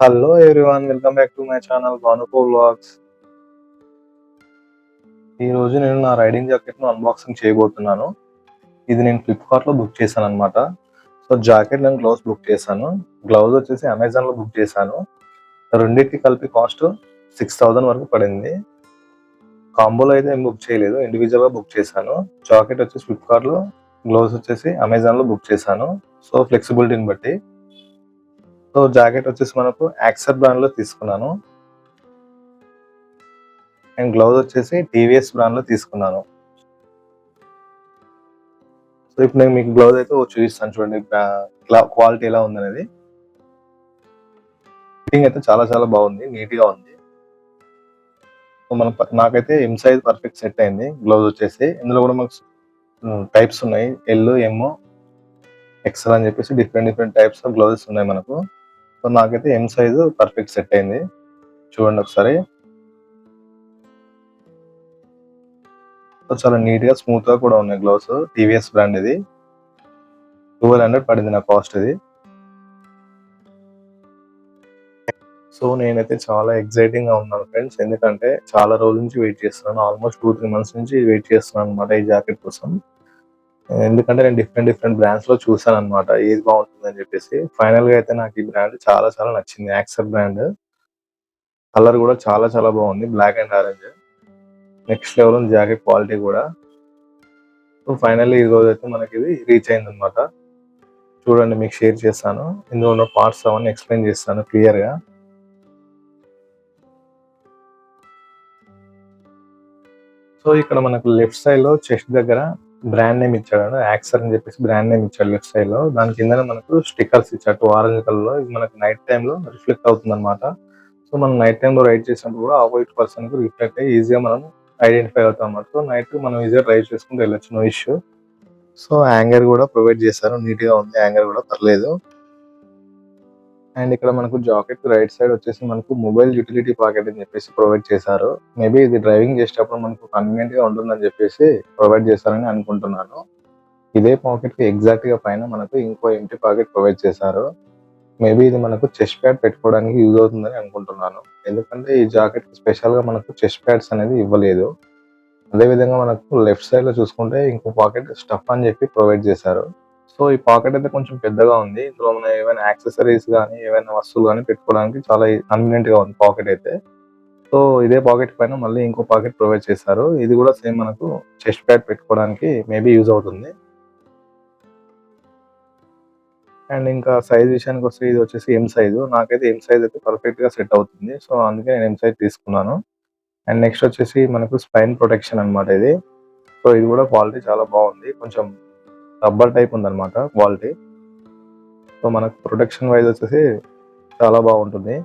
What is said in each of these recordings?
Hello everyone, welcome back to my channel Bhanuko vlogs. ఈ రోజు నేను నా రైడింగ్ జాకెట్‌ను అన్బాక్సింగ్ చేయబోతున్నాను. ఇది నేను ఫ్లిప్‌కార్ట్‌లో బుక్ చేశాననమాట. So, jacket and gloves book చేశాను. గ్లౌస్ వచ్చేసి అమెజాన్‌లో బుక్ చేశాను. రెండిటికి కలిపి కాస్ట్ 6000 వరకు పడింది. కాంబోలో అయితే ఏం బుక్ చేయలేదు. ఇండివిడ్యువల్‌గా బుక్ చేశాను. జాకెట్ వచ్చేసి ఫ్లిప్‌కార్ట్‌లో, గ్లౌస్ వచ్చేసి అమెజాన్‌లో బుక్ చేశాను. సో, ఫ్లెక్సిబిలిటీని బట్టి. సో, జాకెట్ వచ్చేసి మనకు యాక్సర్ బ్రాండ్‌లో తీసుకున్నాను. అండ్ గ్లౌస్ వచ్చేసి టీవీఎస్ బ్రాండ్‌లో తీసుకున్నాను. సో, ఇప్పుడు నేను మీకు గ్లౌస్ అయితే చూపిస్తాను చూడండి. క్వాలిటీ ఎలా ఉందనేది. ఫిట్టింగ్ అయితే చాలా చాలా బాగుంది. నీట్‌గా ఉంది. సో, నాకైతే ఎం సైజ్ పర్ఫెక్ట్ సెట్ అయింది. గ్లౌస్ వచ్చేసి ఇందులో కూడా మనకు టైప్స్ ఉన్నాయి. ఎల్, ఎమ్, ఎక్స్ఎల్ అని చెప్పేసి different different types of gloves ఉన్నాయి మనకు. సో, నాకైతే ఎం సైజ్ పర్ఫెక్ట్ సెట్ అయింది. చూడండి ఒకసారి. సో, చాలా నీట్‌గా స్మూత్‌గా కూడా ఉన్నాయి గ్లౌస్. టీవీఎస్ బ్రాండ్ ఇది. 1200 పడింది నా కాస్ట్ ఇది. సో, నేనైతే చాలా ఎక్సైటింగ్‌గా ఉన్నాను ఫ్రెండ్స్. ఎందుకంటే చాలా రోజుల నుంచి వెయిట్ చేస్తున్నాను. ఆల్మోస్ట్ 2, 3 మంత్స్ నుంచి వెయిట్ చేస్తున్నానన్నమాట ఈ జాకెట్ కోసం. ఎందుకంటే నేను డిఫరెంట్ డిఫరెంట్ బ్రాండ్స్‌లో చూసానన్నమాట. ఏది బాగుంటుందని చెప్పేసి. ఫైనల్‌గా అయితే నాకు ఈ బ్రాండ్ చాలా చాలా నచ్చింది. యాక్సర్ బ్రాండ్. కలర్ కూడా చాలా చాలా బాగుంది. Black and orange. Next level ఉంది జాకెట్ క్వాలిటీ కూడా. సో, ఫైనల్లీ ఈ రోజైతే మనకి ఇది రీచ్ అయిందన్నమాట. చూడండి, మీకు షేర్ చేస్తాను. ఇందులో ఉన్న పార్ట్స్ అవన్నీ ఎక్స్‌ప్లెయిన్ చేస్తాను క్లియర్‌గా. సో, ఇక్కడ మనకు లెఫ్ట్ సైడ్‌లో చెస్ట్ దగ్గర బ్రాండ్ నేమ్ ఇచ్చాడు. యాక్సర్ అని చెప్పేసి బ్రాండ్ నేమ్ ఇచ్చాడు లెఫ్ట్ సైడ్‌లో. దాని కిందనే మనకు స్టిక్కర్స్ ఇచ్చాడు ఆరెంజ్ కలర్‌లో. ఇది మనకు నైట్ టైమ్‌లో రిఫ్లెక్ట్ అవుతుందన్నమాట. సో, మనం నైట్ టైమ్‌లో రైడ్ చేసినప్పుడు కూడా ఆపోజిట్ పర్సన్‌కి రిఫ్లెక్ట్ అయ్యి ఈజీగా మనం ఐడెంటిఫై అవుతాం అన్నమాట. సో, నైట్ మనం ఈజీగా డ్రైవ్ చేసుకుంటూ వెళ్ళొచ్చు. No issue. సో, హ్యాంగర్ కూడా ప్రొవైడ్ చేశారు. నీట్‌గా ఉంది. హ్యాంగర్ కూడా పర్లేదు. అండ్ ఇక్కడ మనకు జాకెట్ రైట్ సైడ్ వచ్చేసి మనకు మొబైల్ యూటిలిటీ పాకెట్ అని చెప్పేసి ప్రొవైడ్ చేశారు. మేబీ ఇది డ్రైవింగ్ చేసేటప్పుడు మనకు కన్వీనియంట్ గా ఉంటుందని చెప్పేసి ప్రొవైడ్ చేశారని అనుకుంటున్నాను. ఇదే పాకెట్ కి ఎగ్జాక్ట్ గా పైన మనకు ఇంకో ఎంటీ పాకెట్ ప్రొవైడ్ చేశారు. మేబీ ఇది మనకు చెస్ట్ ప్యాడ్ పెట్టుకోవడానికి యూజ్ అవుతుందని అనుకుంటున్నాను. ఎందుకంటే ఈ జాకెట్ కి స్పెషల్ గా మనకు చెస్ట్ ప్యాడ్స్ అనేది ఇవ్వలేదు. అదే విధంగా మనకు లెఫ్ట్ సైడ్ లో చూసుకుంటే ఇంకో పాకెట్ స్టఫ్ అని చెప్పి ప్రొవైడ్ చేశారు. సో, ఈ పాకెట్ అయితే కొంచెం పెద్దగా ఉంది. ఇందులో మనం ఏవైనా యాక్సెసరీస్ గానీ, ఏవైనా వస్తువులు గానీ పెట్టుకోవడానికి చాలా కన్వీనియంట్ గా ఉంది పాకెట్ అయితే. సో, ఇదే పాకెట్ పైన మళ్ళీ ఇంకో పాకెట్ ప్రొవైడ్ చేశారు. ఇది కూడా సేమ్ మనకు చెస్ట్ ప్యాడ్ పెట్టుకోవడానికి మేబీ యూజ్ అవుతుంది. అండ్ ఇంకా సైజ్ విషయానికొస్తే ఇది వచ్చేసి ఎం సైజు. నాకైతే ఎం సైజ్ అయితే పర్ఫెక్ట్ గా సెట్ అవుతుంది. సో, అందుకే నేను ఎం సైజ్ తీసుకున్నాను. అండ్ నెక్స్ట్ వచ్చేసి మనకు స్పైన్ ప్రొటెక్షన్ అన్నమాట ఇది. సో, ఇది కూడా క్వాలిటీ చాలా బాగుంది. కొంచెం రబ్బర్ టైప్ ఉందన్నమాట క్వాలిటీ. సో, మనకు ప్రొటెక్షన్ వైజ్ వచ్చేసి చాలా బాగుంటుంది.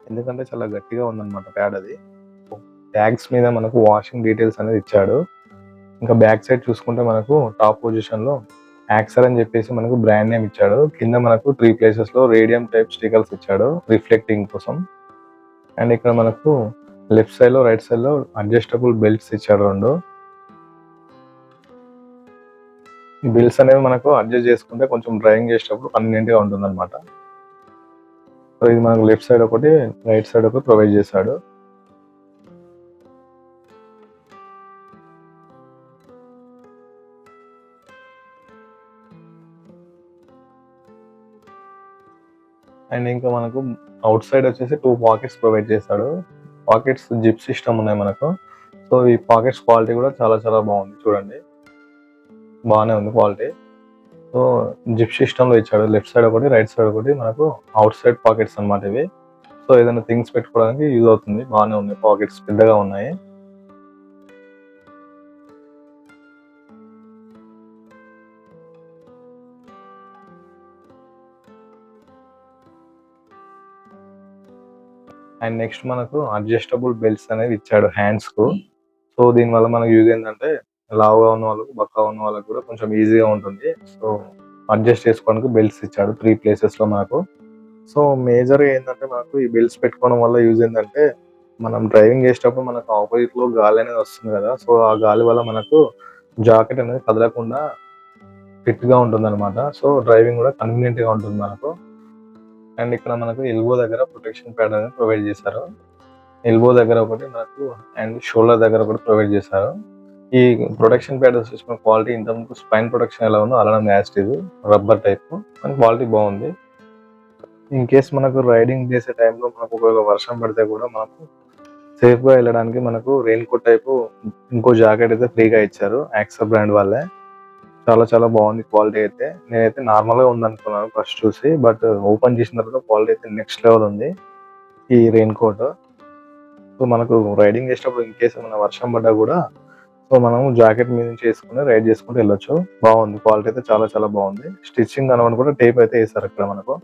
ఎందుకంటే చాలా గట్టిగా ఉందన్నమాట ప్యాడ్ అది. ట్యాగ్స్ మీద మనకు వాషింగ్ డీటెయిల్స్ అనేది ఇచ్చాడు. ఇంకా బ్యాక్ సైడ్ చూసుకుంటే మనకు టాప్ పొజిషన్ లో యాక్సర్ అని చెప్పేసి మనకు బ్రాండ్ నేమ్ ఇచ్చాడు. కింద మనకు 3 ప్లేసెస్ లో రేడియం టైప్ స్టిక్కర్స్ ఇచ్చాడు రిఫ్లెక్టింగ్ కోసం. అండ్ ఇక్కడ మనకు లెఫ్ట్ సైడ్ లో రైట్ సైడ్ లో అడ్జస్టబుల్ బెల్ట్స్ ఇచ్చాడు 2. ఈ బెల్ట్స్ అనేవి మనకు అడ్జస్ట్ చేసుకుంటే కొంచెం డ్రైవింగ్ చేసేటప్పుడు కన్వీనియంట్ గా ఉంటుంది అనమాట. సో, ఇది మనకు లెఫ్ట్ సైడ్ ఒకటి, రైట్ సైడ్ ఒకటి ప్రొవైడ్ చేశాడు. అండ్ ఇంకా మనకు అవుట్ సైడ్ వచ్చేసి 2 పాకెట్స్ ప్రొవైడ్ చేశాడు. పాకెట్స్ జిప్ సిస్టమ్ ఉన్నాయి మనకు. సో, ఈ పాకెట్స్ క్వాలిటీ కూడా చాలా చాలా బాగుంది. చూడండి, బాగానే ఉంది క్వాలిటీ. సో, జిప్ సిస్టమ్ లో ఇచ్చాడు. లెఫ్ట్ సైడ్ ఒకటి, రైట్ సైడ్ ఒకటి మనకు అవుట్ సైడ్ పాకెట్స్ అన్నమాట ఇవి. సో, ఏదైనా థింగ్స్ పెట్టుకోవడానికి యూజ్ అవుతుంది. బాగానే ఉన్నాయి. పాకెట్స్ పెద్దగా ఉన్నాయి. అండ్ నెక్స్ట్ మనకు అడ్జస్టబుల్ బెల్ట్స్ అనేవి ఇచ్చాడు హ్యాండ్స్ కు. సో, దీనివల్ల మనకు యూజ్ ఏంటంటే లావుగా ఉన్న వాళ్ళకు, బక్కగా ఉన్న వాళ్ళకి కూడా కొంచెం ఈజీగా ఉంటుంది. సో, అడ్జస్ట్ చేసుకోవడానికి బెల్ట్స్ ఇచ్చాడు 3 ప్లేసెస్ లో మనకు. సో, మేజర్‌గా ఏందంటే మనకు ఈ బెల్ట్స్ పెట్టుకోవడం వల్ల యూజ్ ఏందంటే, మనం డ్రైవింగ్ చేసేటప్పుడు మనకు ఆపోజిట్‌లో గాలి అనేది వస్తుంది కదా! సో, ఆ గాలి వల్ల మనకు జాకెట్ అనేది కదలకుండా ఫిట్‌గా ఉంటుందన్నమాట. సో, డ్రైవింగ్ కూడా కన్వీనియంట్‌గా ఉంటుంది మనకు. అండ్ ఇక్కడ మనకు ఎల్బో దగ్గర ప్రొటెక్షన్ ప్యాడ్ అనేది ప్రొవైడ్ చేశారు. ఎల్బో దగ్గర ఒకటి మనకు అండ్ షోల్డర్ దగ్గర ఒకటి ప్రొవైడ్ చేశారు. ఈ ప్రొటెక్షన్ ప్యాడ్ వచ్చేసి మన క్వాలిటీ ఇంతకుముందు స్పైన్ ప్రొటెక్షన్ ఎలా ఉందో అలానే మ్యాచ్ ఇది రబ్బర్ టైప్, కానీ క్వాలిటీ బాగుంది. ఇన్ కేస్ మనకు రైడింగ్ చేసే టైంలో మనకు ఒకవేళ వర్షం పడితే కూడా మనకు సేఫ్గా వెళ్ళడానికి మనకు రెయిన్ కోట్ టైపు ఇంకో జాకెట్ అయితే ఫ్రీగా ఇచ్చారు యాక్సర్ బ్రాండ్ వాళ్ళే. చాలా చాలా బాగుంది క్వాలిటీ అయితే. నేనైతే నార్మల్గా ఉందనుకున్నాను ఫస్ట్ చూసి, బట్ ఓపెన్ చేసిన తర్వాత క్వాలిటీ అయితే నెక్స్ట్ లెవెల్ ఉంది ఈ రెయిన్ కోట్. సో మనకు రైడింగ్ చేసేటప్పుడు ఇన్ కేసు మన వర్షం పడ్డా కూడా సో మనం జాకెట్ మీద నుంచి వేసుకుని రైడ్ చేసుకుంటూ వెళ్ళొచ్చు. బాగుంది క్వాలిటీ అయితే చాలా చాలా బాగుంది. స్టిచ్చింగ్ కనబడి కూడా టేప్ అయితే వేసారు ఇక్కడ మనకు.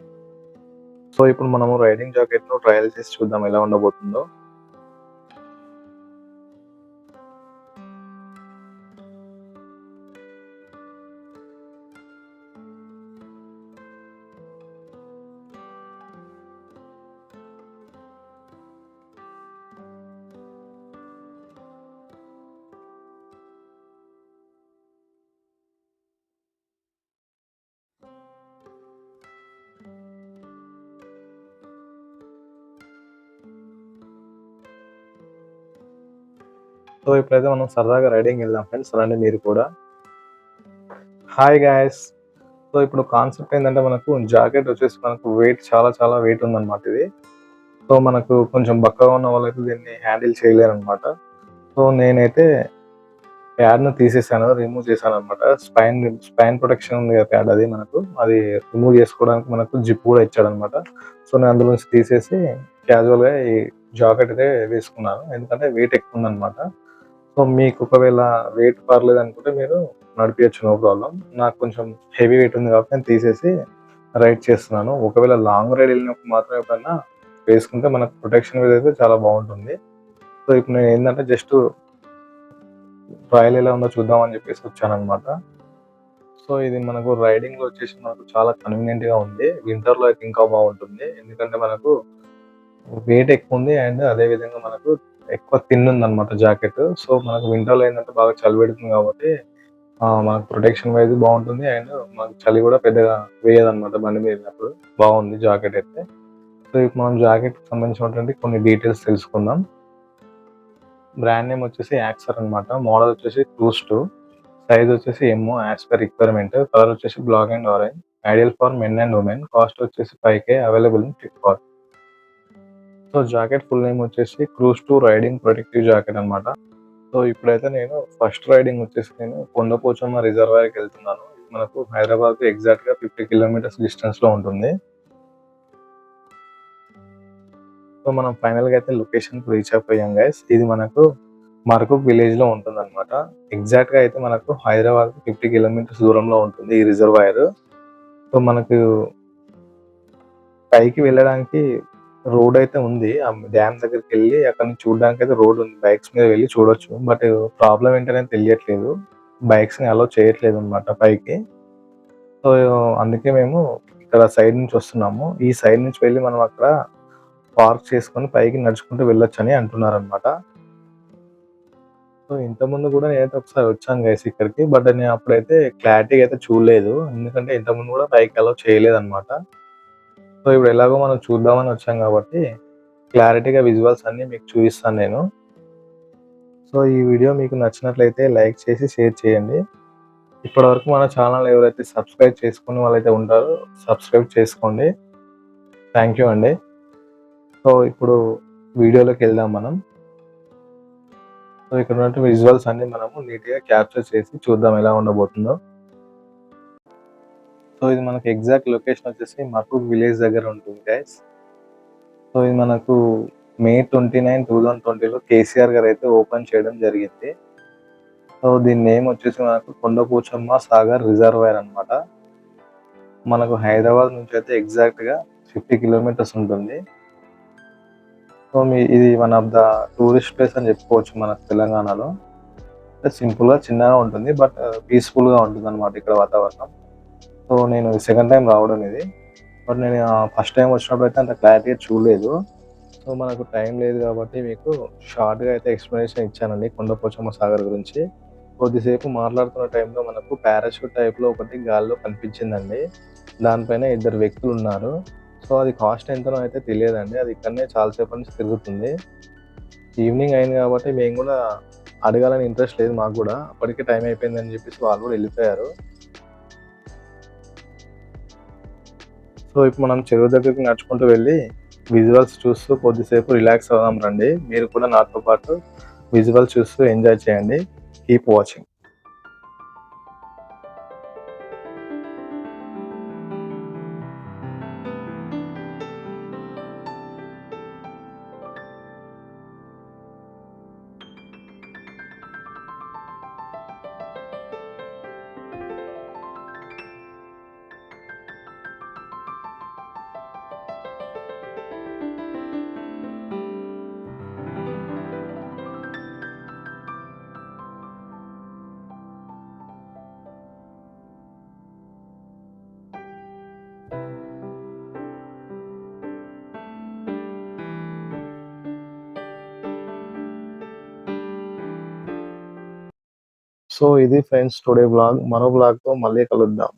సో ఇప్పుడు మనము రైడింగ్ జాకెట్ లో ట్రయల్ చేసి చూద్దాం ఎలా ఉండబోతుందో. సో ఇప్పుడైతే మనం సరదాగా రైడింగ్ వెళ్దాం ఫ్రెండ్స్, రండి మీరు కూడా. Hi guys. సో ఇప్పుడు కాన్సెప్ట్ ఏంటంటే మనకు జాకెట్ వచ్చేసి మనకు వెయిట్ చాలా చాలా వెయిట్ ఉందన్నమాట ఇది. సో మనకు కొంచెం బక్కగా ఉన్న వాళ్ళైతే దీన్ని హ్యాండిల్ చేయలేరు అనమాట. సో నేనైతే ప్యాడ్ను తీసేసాను, రిమూవ్ చేశాను అనమాట. స్పైన్ ప్రొటెక్షన్ ఉంది కదా ప్యాడ్, అది మనకు అది రిమూవ్ చేసుకోవడానికి మనకు జిప్ కూడా ఇచ్చాడనమాట. సో నేను అందులో నుంచి తీసేసి క్యాజువల్గా ఈ జాకెట్ అయితే వేసుకున్నాను, ఎందుకంటే వెయిట్ ఎక్కువ ఉందన్నమాట. సో మీకు ఒకవేళ వెయిట్ పర్లేదు అనుకుంటే మీరు నడిపించచ్చు, నో ప్రాబ్లం. నాకు కొంచెం హెవీ వెయిట్ ఉంది కాబట్టి నేను తీసేసి రైడ్ చేస్తున్నాను. ఒకవేళ లాంగ్ రైడ్ వెళ్ళినప్పుడు మాత్రం ఎప్పుడన్నా వేసుకుంటే మనకు ప్రొటెక్షన్ మీద అయితే చాలా బాగుంటుంది. సో ఇప్పుడు నేను ఏంటంటే జస్ట్ ట్రయల్ ఎలా ఉందో చూద్దాం అని చెప్పేసి వచ్చాను అనమాట. సో ఇది మనకు రైడింగ్ లో వచ్చేసి మనకు చాలా కన్వీనియంట్ గా ఉంది. వింటర్ లో అయితే ఇంకా బాగుంటుంది, ఎందుకంటే మనకు వెయిట్ ఎక్కువ ఉంది అండ్ అదే విధంగా మనకు ఎక్కువ థిన్ ఉంది అనమాట జాకెట్. సో మనకు వింటర్ లో ఏంటంటే బాగా చలి పెడుతుంది కాబట్టి మనకు ప్రొటెక్షన్ వైజ్ బాగుంటుంది అండ్ మనకు చలి కూడా పెద్దగా వేయదన్నమాట బండి మీద వెళ్ళినప్పుడు. బాగుంది జాకెట్ అయితే. సో ఇప్పుడు మనం జాకెట్ సంబంధించినటువంటి కొన్ని డీటెయిల్స్ తెలుసుకుందాం. బ్రాండ్ నేమ్ వచ్చేసి యాక్సర్ అనమాట. మోడల్ వచ్చేసి క్రూజ్ 2, సైజ్ వచ్చేసి ఎంఓ యాజ్ పర్ రిక్వైర్మెంట్. కలర్ వచ్చేసి black and orange, ideal for men and women. Cost వచ్చేసి 5K, available in Flipkart. So jacket full name వచ్చేసి క్రూజ్ 2 రైడింగ్ ప్రొటెక్టివ్ జాకెట్ అనమాట. సో ఇప్పుడైతే నేను ఫస్ట్ రైడింగ్ వచ్చేసి నేను కొండపోచమ్మ రిజర్వాయర్కి వెళ్తున్నాను. మనకు హైదరాబాద్ ఎగ్జాక్ట్ గా 50 కిలోమీటర్స్ డిస్టెన్స్ లో ఉంటుంది. సో మనం ఫైనల్ గా అయితే లొకేషన్ రీచ్ అయిపోయాం గైస్. ఇది మనకు మరకుక్ విలేజ్ లో ఉంటుంది అనమాట. ఎగ్జాక్ట్ గా అయితే మనకు హైదరాబాద్ 50 కిలోమీటర్స్ దూరంలో ఉంటుంది ఈ రిజర్వాయర్. సో మనకు పైకి వెళ్ళడానికి రోడ్ అయితే ఉంది. ఆ డ్యామ్ దగ్గరికి వెళ్ళి అక్కడ నుంచి చూడడానికి అయితే రోడ్ ఉంది, బైక్స్ మీద వెళ్ళి చూడొచ్చు. బట్ ప్రాబ్లం ఏంటనేది తెలియట్లేదు, బైక్స్ ని అలో చేయట్లేదు అనమాట పైకి. సో అందుకే మేము ఇక్కడ సైడ్ నుంచి వస్తున్నాము. ఈ సైడ్ నుంచి వెళ్ళి మనం అక్కడ పార్క్ చేసుకొని పైకి నడుచుకుంటూ వెళ్ళొచ్చు అని అంటున్నారు అనమాట. సో ఇంతకుముందు కూడా నేనైతే ఒకసారి వచ్చాను గైస్ ఇక్కడికి, బట్ నేను అప్పుడైతే క్లారిటీగా అయితే చూడలేదు, ఎందుకంటే ఇంతకుముందు కూడా పైకి అలో చేయలేదు అనమాట. సో ఇప్పుడు ఎలాగో మనం చూద్దామని వచ్చాం కాబట్టి క్లారిటీగా విజువల్స్ అన్ని మీకు చూపిస్తాను నేను. సో ఈ వీడియో మీకు నచ్చినట్లయితే లైక్ చేసి షేర్ చేయండి. ఇప్పటివరకు మన ఛానల్ ఎవరైతే సబ్స్క్రైబ్ చేసుకుని వాళ్ళైతే ఉంటారో సబ్స్క్రైబ్ చేసుకోండి. థ్యాంక్ యూ అండి. సో ఇప్పుడు వీడియోలోకి వెళ్దాం మనం. సో ఇక్కడ ఉన్నటువంటి విజువల్స్ అన్ని మనము నీట్గా క్యాప్చర్ చేసి చూద్దాం ఎలా ఉండబోతుందో. సో ఇది మనకు ఎగ్జాక్ట్ లొకేషన్ వచ్చేసి మర్కూక్ విలేజ్ దగ్గర ఉంటుంది గైస్. సో ఇది మనకు May 29, 2020లో కేసీఆర్ గారు అయితే ఓపెన్ చేయడం జరిగింది. సో దీని నేమ్ వచ్చేసి మనకు కొండపోచమ్మ సాగర్ రిజర్వాయర్ అనమాట. మనకు హైదరాబాద్ నుంచి అయితే ఎగ్జాక్ట్ గా 50 కిలోమీటర్స్ ఉంటుంది. సో ఇది one of the tourist place అని చెప్పుకోవచ్చు మన తెలంగాణలో. సింపుల్ గా చిన్నగా ఉంటుంది, బట్ పీస్ఫుల్ గా ఉంటుంది అనమాట ఇక్కడ వాతావరణం. సో నేను సెకండ్ టైం రావడం ఇది, బట్ నేను ఫస్ట్ టైం వచ్చినప్పుడు అయితే అంత క్లారిటీగా చూడలేదు. సో మనకు టైం లేదు కాబట్టి మీకు షార్ట్గా అయితే ఎక్స్ప్లెనేషన్ ఇచ్చానండి కొండపోచమ్మ సాగర్ గురించి. కొద్దిసేపు మాట్లాడుతున్న టైంలో మనకు పారాషూట్ టైప్లో ఒకటి గాల్లో కనిపించిందండి. దానిపైన ఇద్దరు వ్యక్తులు ఉన్నారు. సో సో, అది కాస్ట్ ఎంతనో అయితే తెలియదండి. అది ఇక్కడనే చాలా సేపటి నుంచి తిరుగుతుంది. ఈవినింగ్ అయింది కాబట్టి మేము గూడా అడగాలని ఇంట్రెస్ట్ లేదు మాకు గూడా. అప్పటికే టైం అయిపోయిందని జెప్పేసి వాళ్ళు గూడా ఎళ్ళిపోయారు. సో, ఇప్పుడు మనం చెరువు దగ్గరికి నడుచుకుంటూ వెళ్ళి విజువల్స్ చూస్తూ కొద్దిసేపు రిలాక్స్ అవుదాం రండి. మీరు కూడా నాతో పాటు విజువల్స్ చూస్తూ ఎంజాయ్ చేయండి. Keep watching. సో, ఇది ఫ్రెండ్స్ టుడే వ్లాగ్. మరో వ్లాగ్‌తో మళ్ళీ కలుద్దాం.